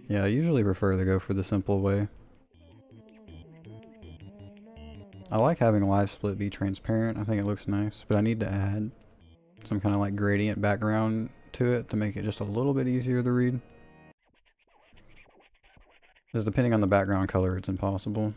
Yeah, I usually prefer to go for the simple way. I like having live split be transparent. I think it looks nice, but I need to add some kind of like gradient background to it to make it just a little bit easier to read. Because depending on the background color, it's impossible.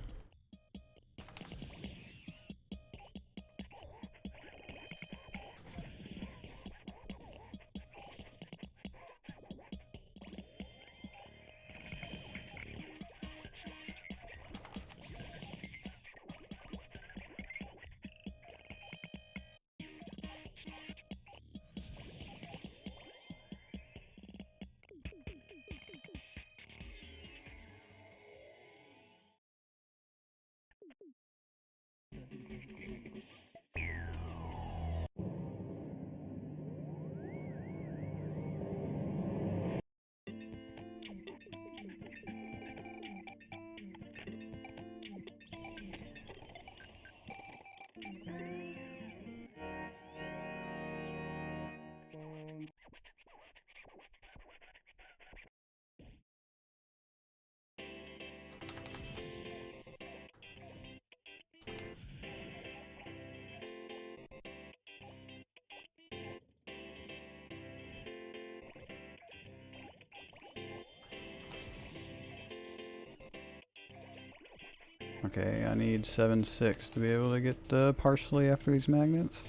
Okay, I need 7/6 to be able to get the parsley after these magnets.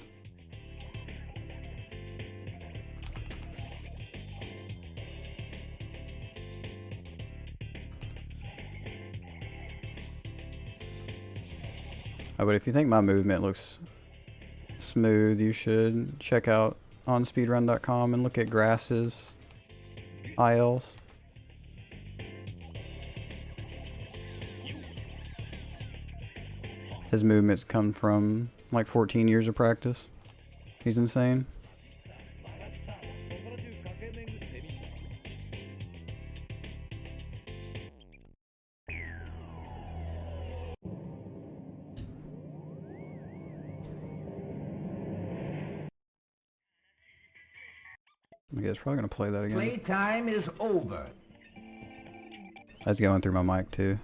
Oh, but if you think my movement looks smooth, you should check out onspeedrun.com and look at Grass's ILs. His movements come from like 14 years of practice. He's insane. I guess probably gonna play that again. Playtime is over. That's going through my mic too.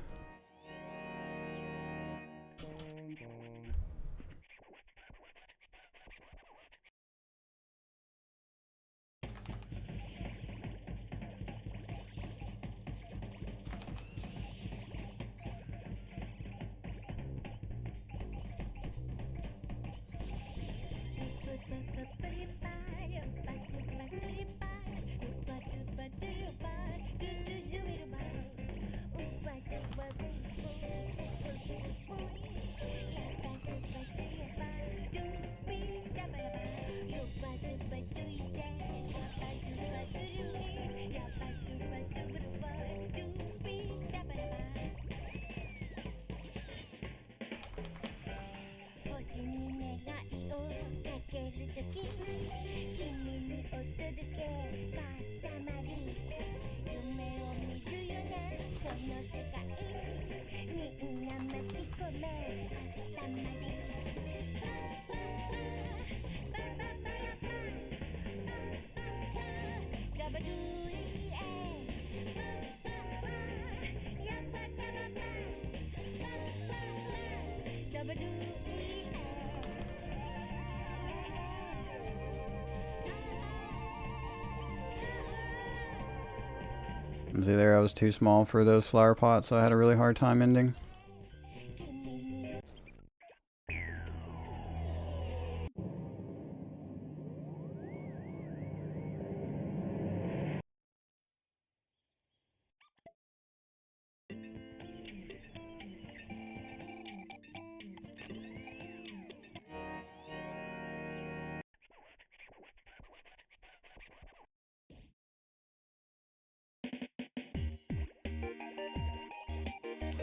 See there, I was too small for those flower pots, so I had a really hard time ending.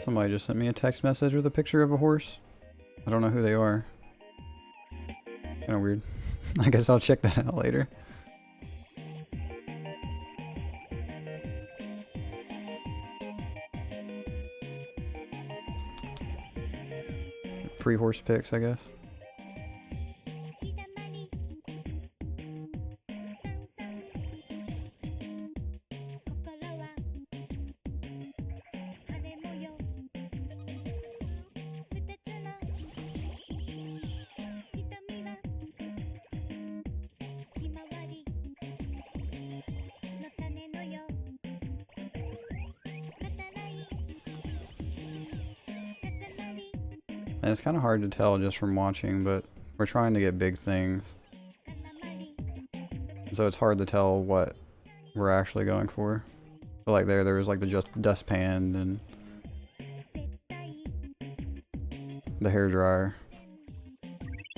Somebody just sent me a text message with a picture of a horse. I don't know who they are. Kinda weird. I guess I'll check that out later. free horse picks, I guess. And it's kind of hard to tell just from watching, but we're trying to get big things. So it's hard to tell what we're actually going for. But like there was like the just dustpan and the hairdryer.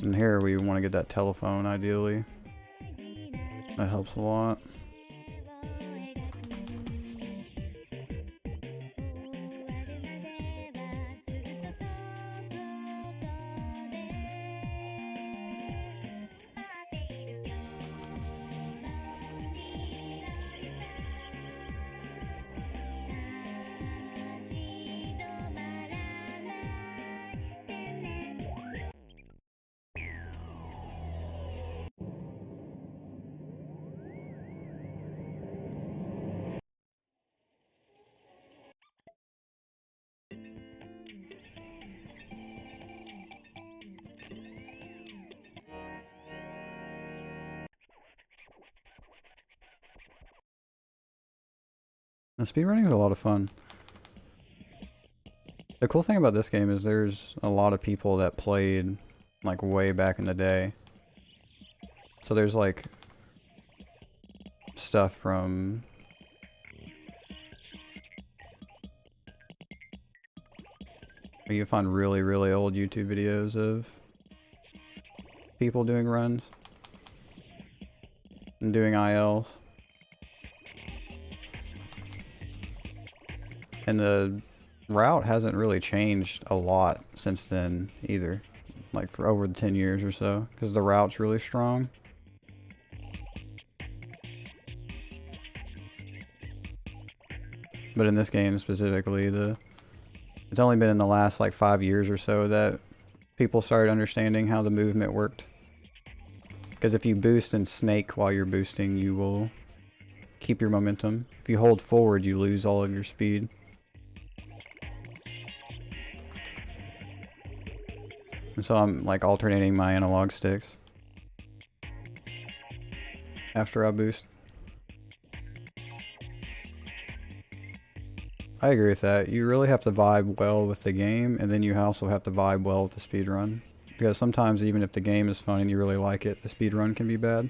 And here we want to get that telephone ideally. That helps a lot. And speedrunning is a lot of fun. The cool thing about this game is there's a lot of people that played like way back in the day. So there's like stuff from you can find really old YouTube videos of people doing runs and doing ILs. And the route hasn't really changed a lot since then either, like for over the 10 years or so, because the route's really strong. But in this game specifically, it's only been in the last like 5 years or so that people started understanding how the movement worked. Because if you boost and snake while you're boosting, you will keep your momentum. If you hold forward, you lose all of your speed. And so I'm like alternating my analog sticks after I boost. I agree with that. You really have to vibe well with the game, and then you also have to vibe well with the speedrun. Because sometimes even if the game is fun and you really like it, the speedrun can be bad.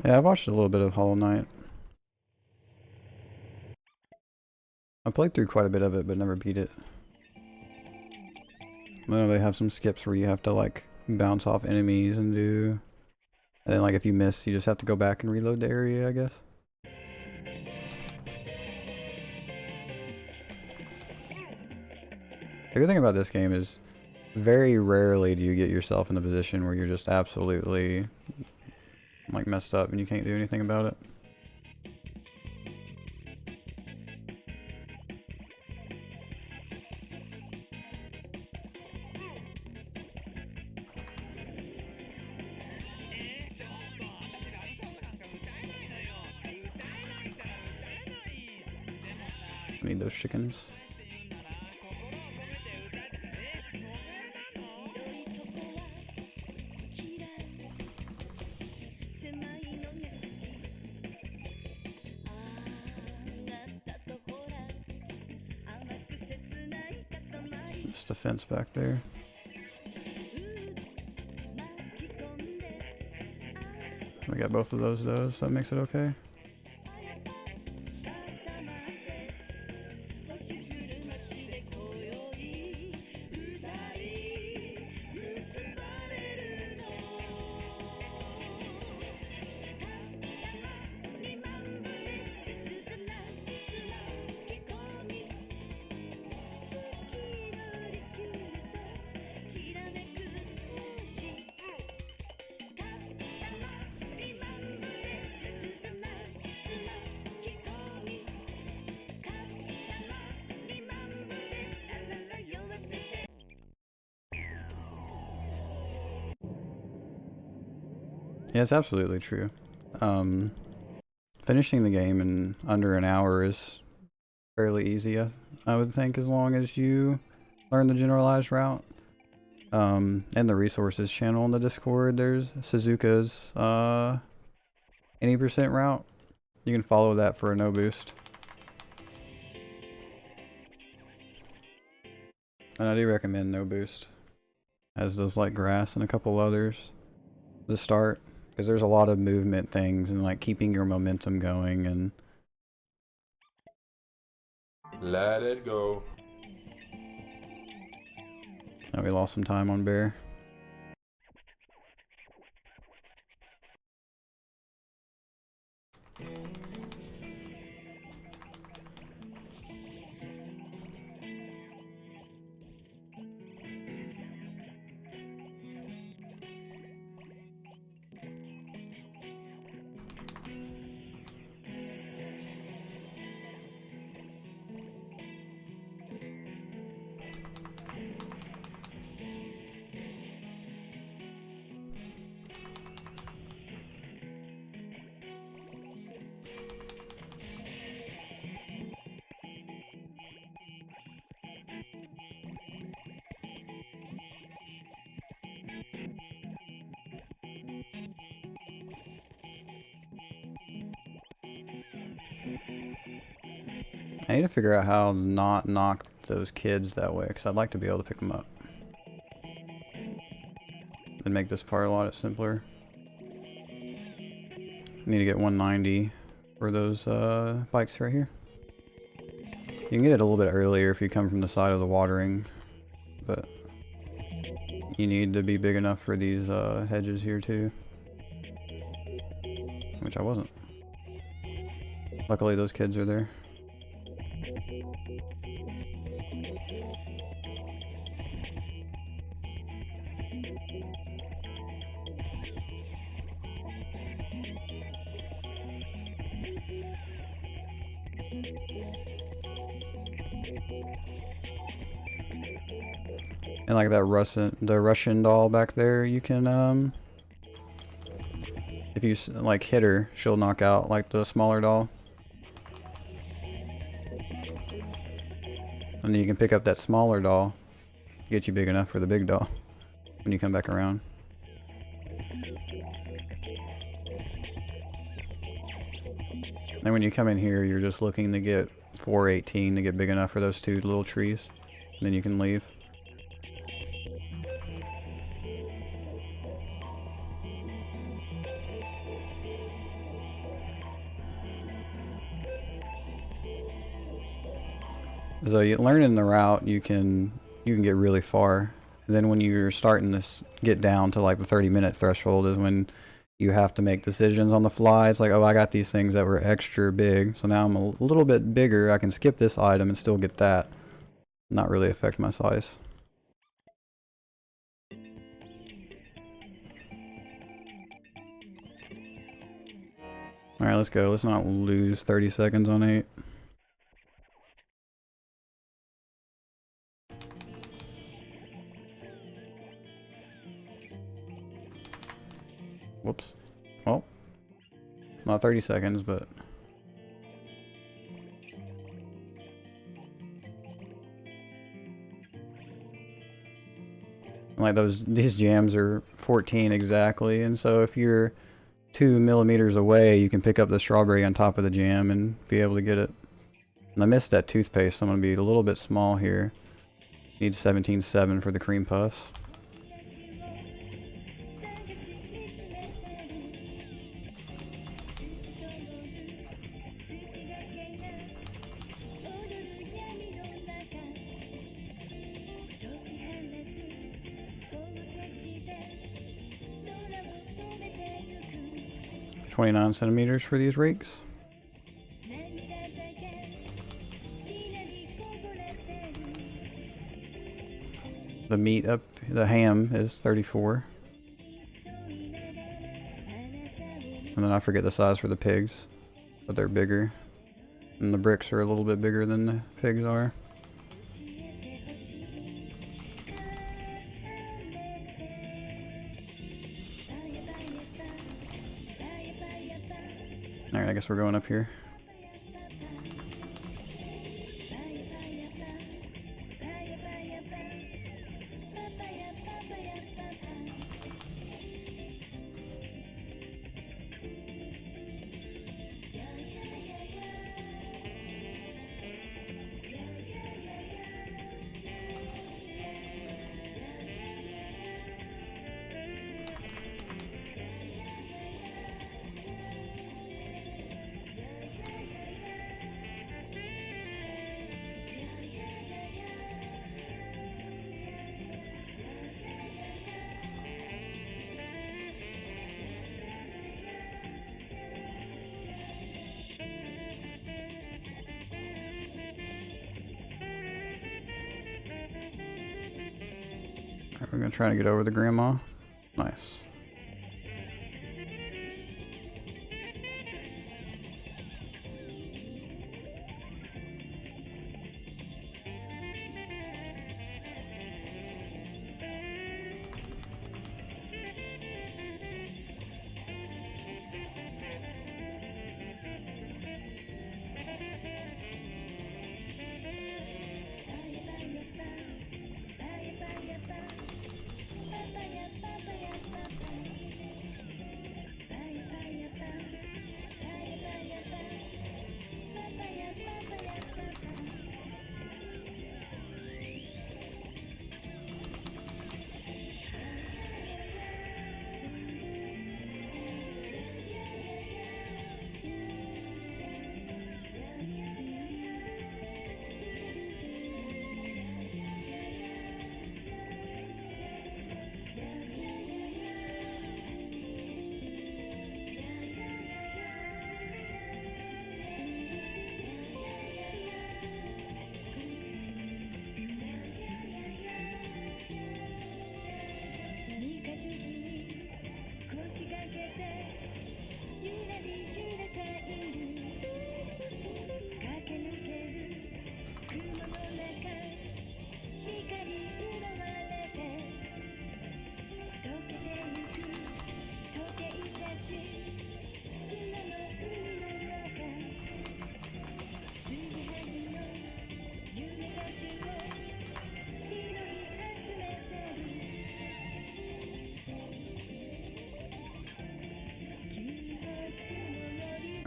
Yeah, I've watched a little bit of Hollow Knight. I played through quite a bit of it, but never beat it. I know they have some skips where you have to like bounce off enemies and do... And then like if you miss, you just have to go back and reload the area, I guess. The good thing about this game is very rarely do you get yourself in a position where you're just absolutely like messed up and you can't do anything about it. I need those chickens. the fence back there. We got both of those though, so that makes it okay. Yeah, it's absolutely true. Finishing the game in under an hour is fairly easy, I would think, as long as you learn the generalized route. In the resources channel in the Discord, there's Suzuka's 80% route. You can follow that for a no boost. And I do recommend no boost, as does like grass and a couple others to start. Because there's a lot of movement things and like keeping your momentum going and... Let it go. Oh, we lost some time on bear. I need to figure out how to not knock those kids that way, because I'd like to be able to pick them up. And make this part a lot simpler. Need to get 190 for those bikes right here. You can get it a little bit earlier if you come from the side of the watering, but you need to be big enough for these hedges here too. Which I wasn't. Luckily those kids are there. And like that Russian doll back there, you can if you like hit her, she'll knock out like the smaller doll. And then you can pick up that smaller doll, get you big enough for the big doll when you come back around. And when you come in here, you're just looking to get 418 to get big enough for those two little trees. And then you can leave. So you learning the route, you can get really far. And then when you're starting to get down to like the 30-minute threshold is when you have to make decisions on the fly. It's like, oh, I got these things that were extra big, so now I'm a little bit bigger. I can skip this item and still get that. Not really affect my size. Alright, let's go. Let's not lose 30 seconds on 8. Whoops. Well, not 30 seconds, but... like these jams are 14 exactly, and so if you're 2 millimeters away, you can pick up the strawberry on top of the jam and be able to get it. And I missed that toothpaste, so I'm going to be a little bit small here. Need 17.7 for the cream puffs. $29 for these rakes. The meat up, the ham is 34. And then I forget the size for the pigs, but they're bigger. And the bricks are a little bit bigger than the pigs are. Alright, I guess we're going up here. We're gonna try to get over the grandma. Nice.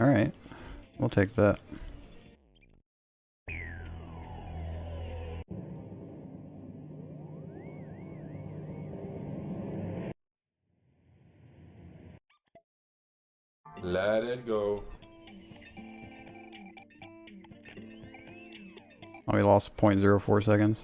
Alright, we'll take that. Let it go. Oh, we lost 0.04 seconds.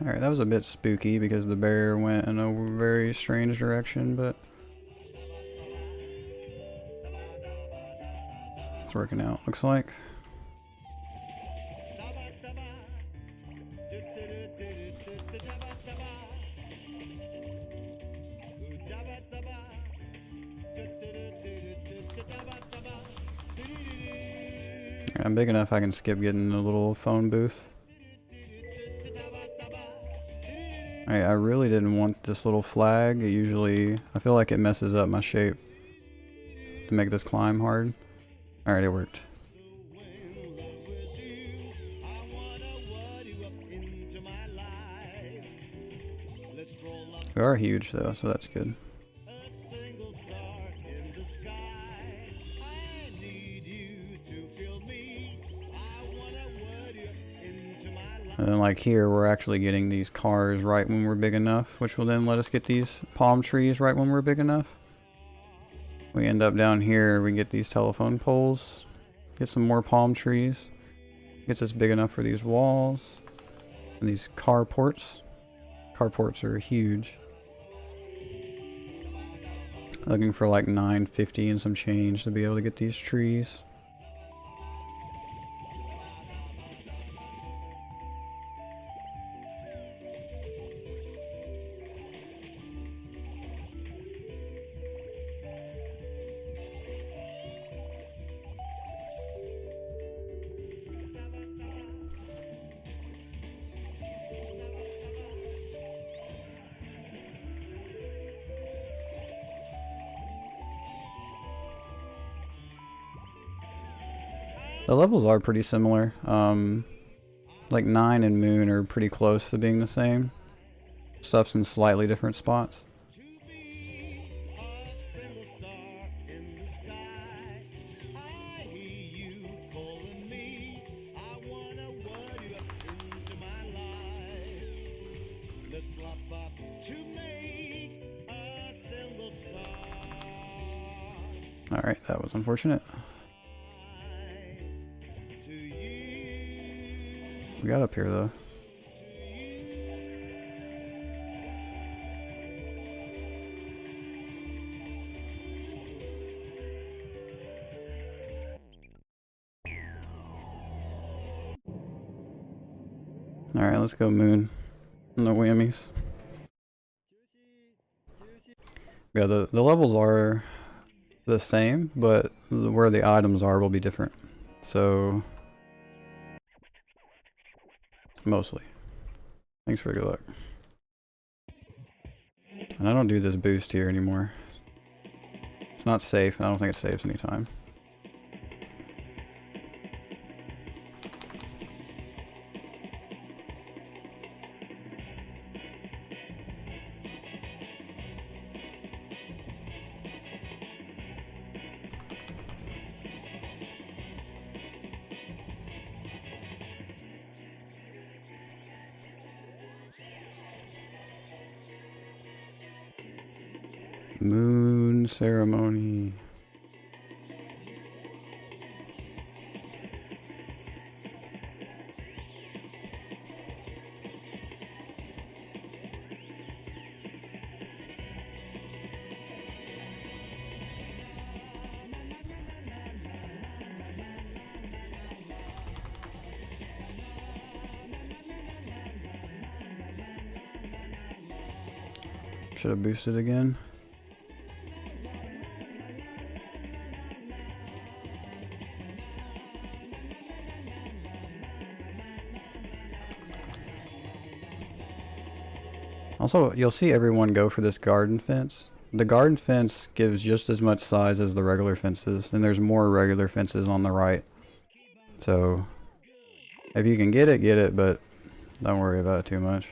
Alright, that was a bit spooky because the bear went in a very strange direction, but it's working out, looks like. I'm big enough I can skip getting a little phone booth. I really didn't want this little flag. I feel like it messes up my shape to make this climb hard. Alright, it worked. We are huge though, so that's good. And then like here, we're actually getting these cars right when we're big enough, which will then let us get these palm trees right when we're big enough. We end up down here, we get these telephone poles, get some more palm trees. Gets us big enough for these walls. And these carports. Carports are huge. Looking for like $9.50 and some change to be able to get these trees. The levels are pretty similar. Like 9 and Moon are pretty close to being the same. Stuff's in slightly different spots. Alright, that was unfortunate. We got up here though. Alright, let's go Moon. No whammies. Yeah, the levels are the same, but where the items are will be different. So mostly. Thanks for the good luck. And I don't do this boost here anymore. It's not safe, and I don't think it saves any time. Moon ceremony. Should have boosted again. Also, you'll see everyone go for this garden fence. The garden fence gives just as much size as the regular fences, and there's more regular fences on the right. So, if you can get it, but don't worry about it too much.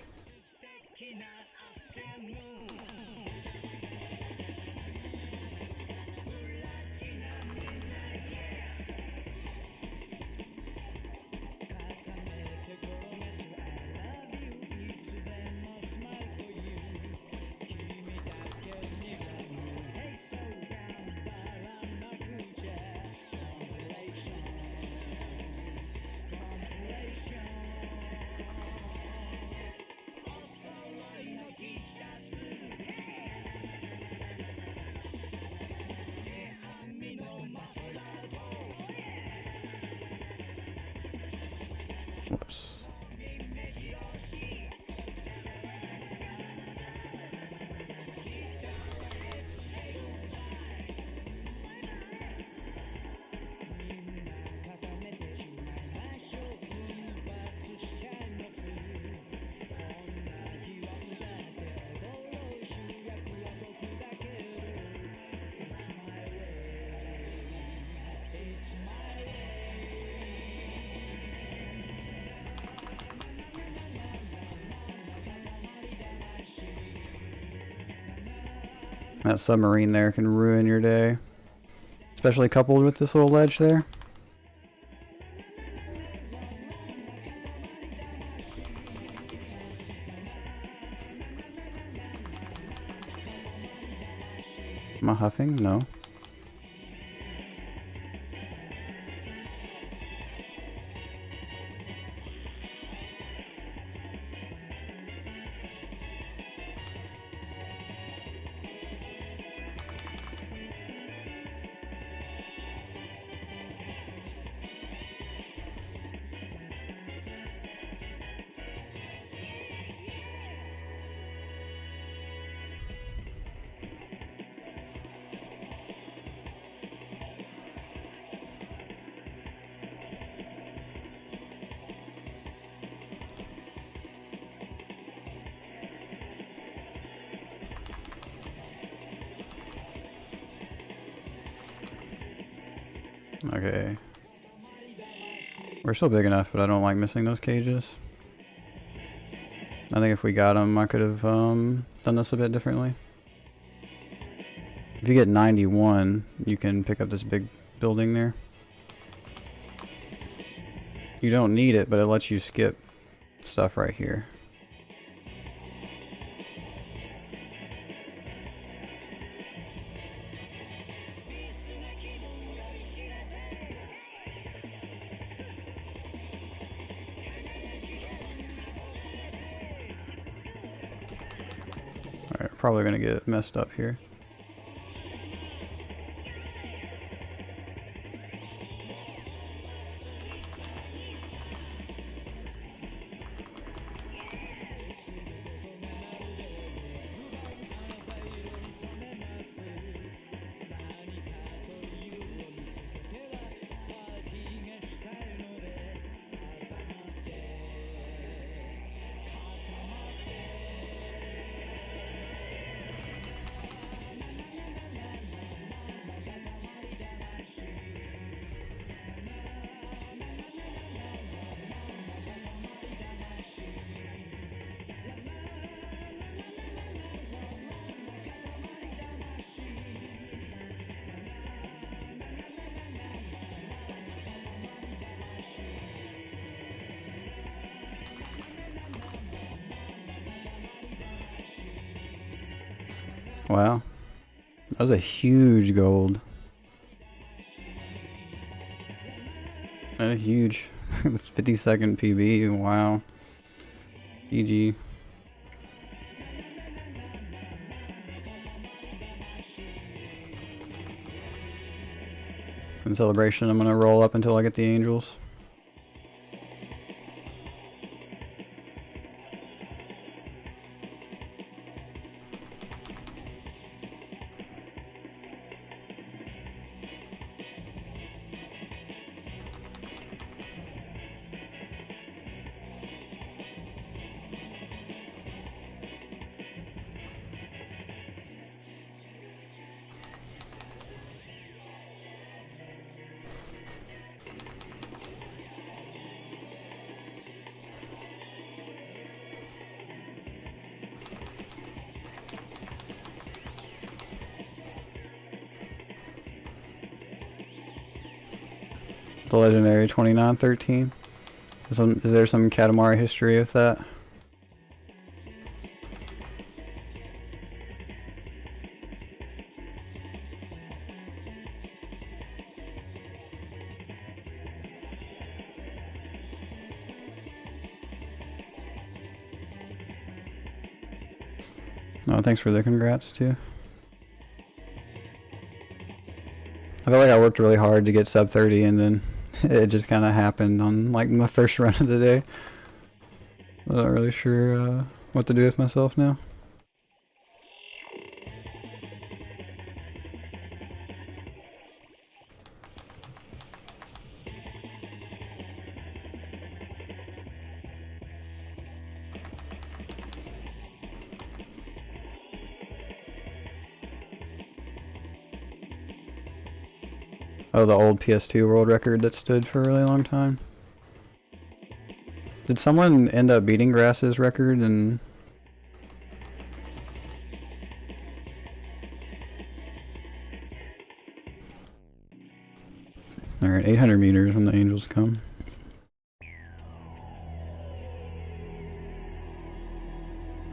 That submarine there can ruin your day. Especially coupled with this little ledge there. Am I huffing? No. Okay. We're still big enough, but I don't like missing those cages. I think if we got them, I could have done this a bit differently. If you get 91, you can pick up this big building there. You don't need it, but it lets you skip stuff right here. Alright, probably gonna get messed up here. Wow. That was a huge gold. A huge 50-second PB. Wow. GG. In celebration, I'm gonna roll up until I get the angels. The legendary 2913. Is there some Katamari history with that? Oh, thanks for the congrats too. I feel like I worked really hard to get sub 30 and then it just kind of happened on like my first run of the day. I'm not really sure what to do with myself now. Oh, the old PS2 world record that stood for a really long time. Did someone end up beating Grass's record and... meters when the angels come.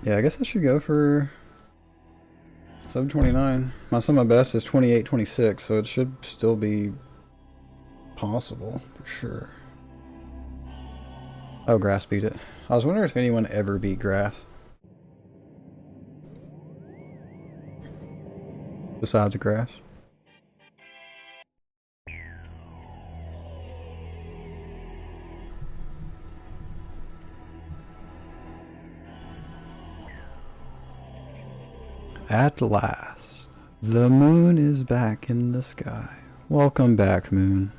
Yeah, I guess I should go for 729. My best is 28.26, so it should still be possible for sure. Oh, grass beat it. I was wondering if anyone ever beat grass. Besides grass. At last, the moon is back in the sky. Welcome back, moon.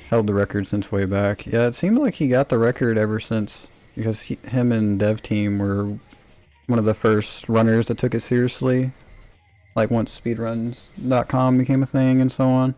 Held the record since way back. Yeah, it seemed like he got the record ever since, because him and Dev Team were one of the first runners that took it seriously. Like once speedruns.com became a thing and so on.